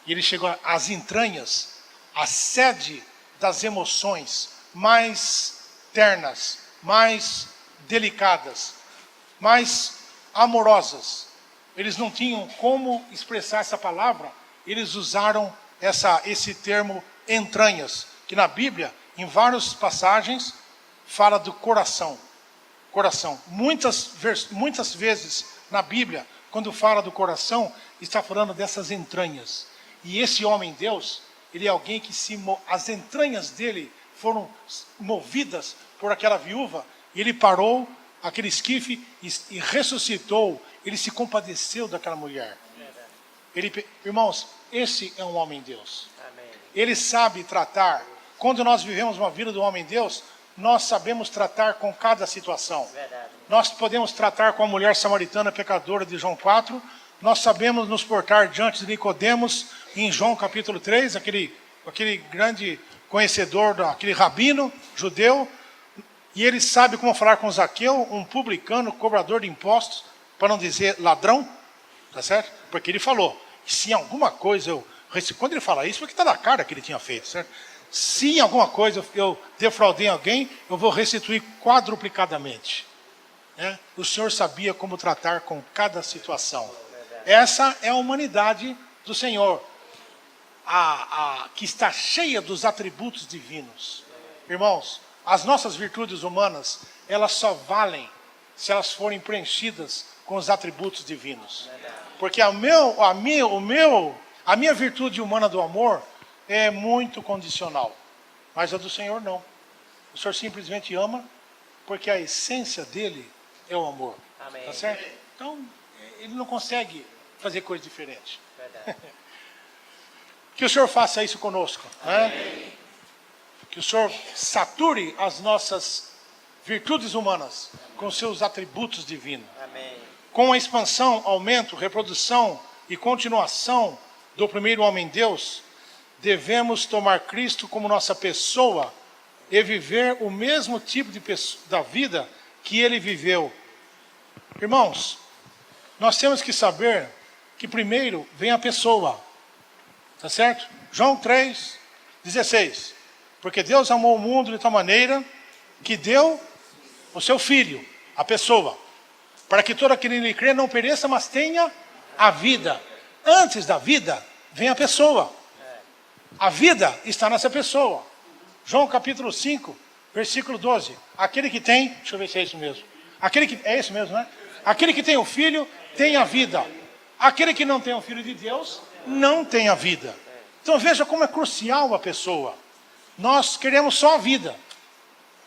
E ele chegou às entranhas, a sede das emoções mais ternas, mais delicadas, mais amorosas. eles não tinham como expressar essa palavra, eles usaram esse termo entranhas, que na Bíblia, em várias passagens, fala do coração. Coração. Muitas vezes na Bíblia, quando fala do coração, está falando dessas entranhas. E esse homem Deus, ele é alguém que as entranhas dele foram movidas por aquela viúva, e ele parou aquele esquife e ressuscitou, ele se compadeceu daquela mulher. Irmãos, esse é um homem Deus. Amém. Ele sabe tratar. Quando nós vivemos uma vida do homem Deus, nós sabemos tratar com cada situação. Verdade. Nós podemos tratar com a mulher samaritana pecadora de João 4, nós sabemos nos portar diante de Nicodemos, em João capítulo 3, aquele grande conhecedor, aquele rabino judeu, e ele sabe como falar com Zaqueu, um publicano, cobrador de impostos, para não dizer ladrão, tá certo? Porque ele falou, se em alguma coisa quando ele fala isso, porque está na cara que ele tinha feito, certo? Se em alguma coisa eu defraudei alguém, eu vou restituir quadruplicadamente. Né? O Senhor sabia como tratar com cada situação. Essa é a humanidade do Senhor, que está cheia dos atributos divinos. Irmãos, as nossas virtudes humanas, elas só valem se elas forem preenchidas com os atributos divinos. Porque a minha virtude humana do amor é muito condicional, mas a do Senhor não. O Senhor simplesmente ama, porque a essência dele é o amor. Amém. Tá certo? Então, ele não consegue fazer coisa diferente. Verdade. Que o Senhor faça isso conosco. Né? Que o Senhor sature as nossas virtudes humanas com seus atributos divinos. Amém. Com a expansão, aumento, reprodução e continuação do primeiro homem Deus, devemos tomar Cristo como nossa pessoa e viver o mesmo tipo da vida que ele viveu. Irmãos, nós temos que saber que primeiro vem a pessoa. Tá certo? João 3:16. Porque Deus amou o mundo de tal maneira que deu o seu Filho, a pessoa, para que todo aquele que nele crê não pereça, mas tenha a vida. Antes da vida, vem a pessoa. A vida está nessa pessoa. João capítulo 5, versículo 12. Aquele que tem, deixa eu ver se é isso mesmo. É isso mesmo, né? Aquele que tem o Filho, tem a vida. Aquele que não tem o Filho de Deus, não tem a vida. Então veja como é crucial a pessoa. Nós queremos só a vida.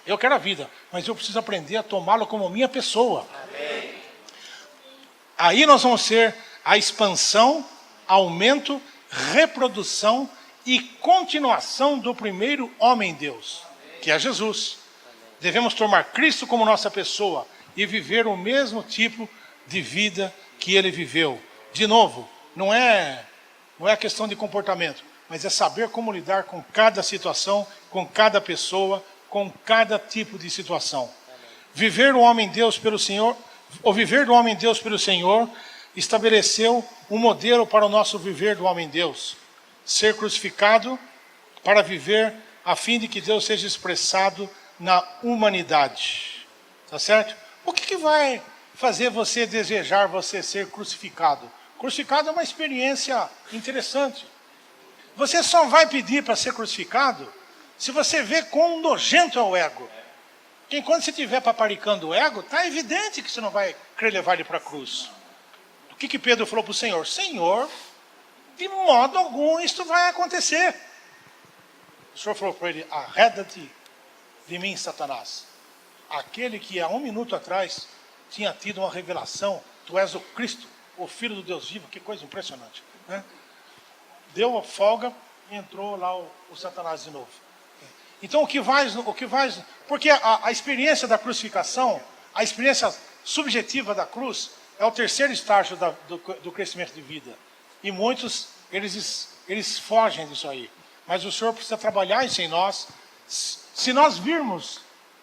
Eu quero a vida, mas eu preciso aprender a tomá-lo como minha pessoa. Amém. Aí nós vamos ser a expansão, aumento, reprodução e continuação do primeiro homem Deus, que é Jesus. Devemos tomar Cristo como nossa pessoa e viver o mesmo tipo de vida que ele viveu. De novo, não é questão de comportamento, mas é saber como lidar com cada situação, com cada pessoa, com cada tipo de situação. Viver o homem Deus pelo Senhor, o viver do homem Deus pelo Senhor, estabeleceu um modelo para o nosso viver do homem Deus. Ser crucificado para viver a fim de que Deus seja expressado na humanidade. Tá certo? O que vai fazer você desejar você ser crucificado? Crucificado é uma experiência interessante. Você só vai pedir para ser crucificado se você vê quão nojento é o ego. Porque enquanto você estiver paparicando o ego, está evidente que você não vai querer levar ele para a cruz. O que Pedro falou para o Senhor? Senhor, de modo algum isto vai acontecer. O Senhor falou para ele, arreda-te de mim, Satanás. Aquele que há um minuto atrás tinha tido uma revelação, tu és o Cristo, o Filho do Deus vivo, que coisa impressionante. Né? Deu a folga e entrou lá o Satanás de novo. Então porque a experiência da crucificação, a experiência subjetiva da cruz, é o terceiro estágio do crescimento de vida. E muitos, eles fogem disso aí. Mas o Senhor precisa trabalhar isso em nós. Se nós virmos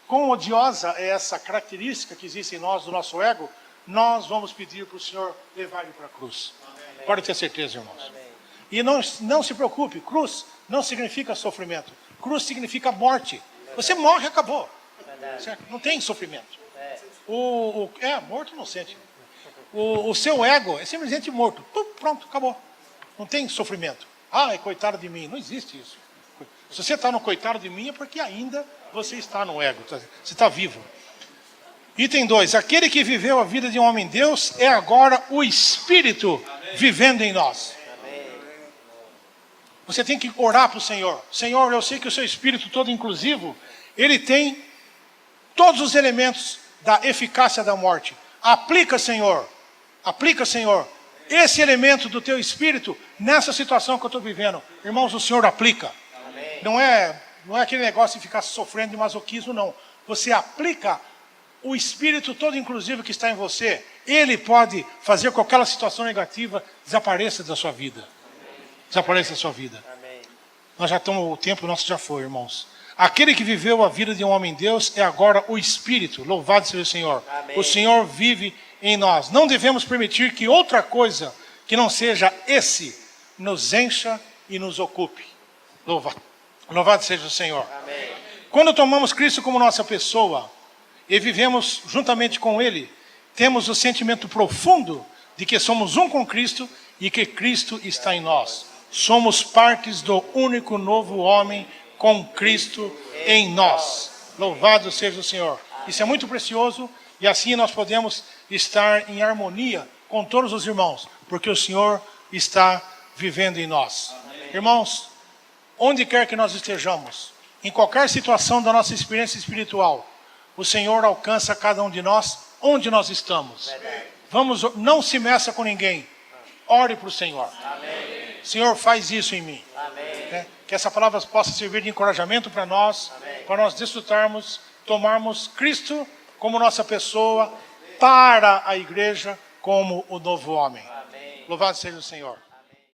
quão odiosa é essa característica que existe em nós, do nosso ego, nós vamos pedir para o Senhor levar ele para a cruz. Amém. Pode ter certeza, irmãos. Amém. E não se preocupe, cruz não significa sofrimento. Cruz significa morte. Você morre, acabou. Certo? Não tem sofrimento. Morto não sente. O seu ego é simplesmente morto. Pronto, acabou. Não tem sofrimento. Ai, coitado de mim. Não existe isso. Se você está no coitado de mim é porque ainda você está no ego. Você está vivo. Item 2. Aquele que viveu a vida de um homem-deus é agora o Espírito vivendo em nós. Você tem que orar para o Senhor. Senhor, eu sei que o seu Espírito todo inclusivo, ele tem todos os elementos da eficácia da morte. Aplica, Senhor, esse elemento do teu Espírito nessa situação que eu estou vivendo. Irmãos, o Senhor aplica. Amém. Não é aquele negócio de ficar sofrendo de masoquismo, não. Você aplica o Espírito todo inclusivo que está em você. Ele pode fazer com que aquela situação negativa desapareça da sua vida. Desapareça da sua vida. Amém. Nós já estamos, o tempo nosso já foi, irmãos. Aquele que viveu a vida de um homem-deus é agora o Espírito. Louvado seja o Senhor. Amém. O Senhor vive em nós. Não devemos permitir que outra coisa que não seja esse nos encha e nos ocupe. Louvado seja o Senhor. Amém. Quando tomamos Cristo como nossa pessoa e vivemos juntamente com Ele, temos o sentimento profundo de que somos um com Cristo e que Cristo está em nós. Somos partes do único novo homem com Cristo em nós. Louvado seja o Senhor. Isso é muito precioso e assim nós podemos estar em harmonia com todos os irmãos, porque o Senhor está vivendo em nós. Irmãos, onde quer que nós estejamos, em qualquer situação da nossa experiência espiritual, o Senhor alcança cada um de nós onde nós estamos. Não se meça com ninguém. Ore para o Senhor. Amém. Senhor, faz isso em mim. Amém. Que essa palavra possa servir de encorajamento para nós, para nós desfrutarmos, tomarmos Cristo como nossa pessoa, para a igreja como o novo homem. Amém. Louvado seja o Senhor.